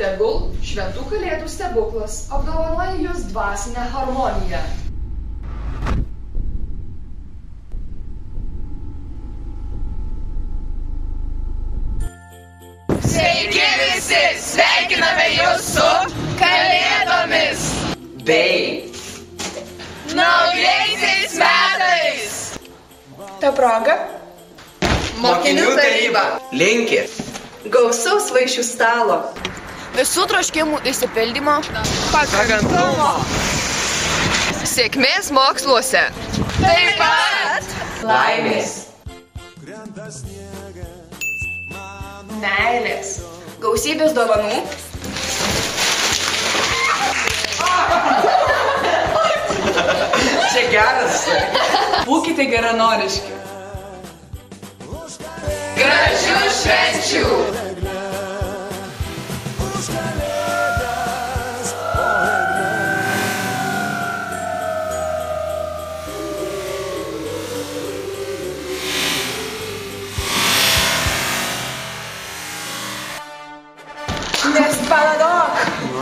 Tegul šventų kalėdų stebuklas apdovanoja jūs dvasinę harmoniją. Sveiki visi! Sveikiname jūs su Kalėdomis! Bei Naujaisiais metais! Ta proga Mokinių taryba linki gausaus vaišių stalo, Visų troškimų išsipildymo, pakantumo, sėkmės moksluose. Taip pat laimės, meilės, gausybės dovanų, čia geras. būkite geranoriški. gražių švenčių! Nespaladok!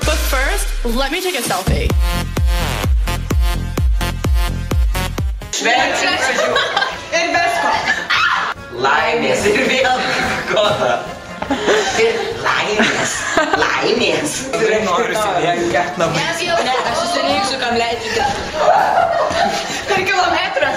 But first, let me take a selfie. Švenčių gražių. Ir visko. Laimės ir vėl goda. Ir laimės. Laimės. Tikrai noriu sėdėti namai. Ne, aš įsireiksiu, kam leidžiate. Per kilometrą.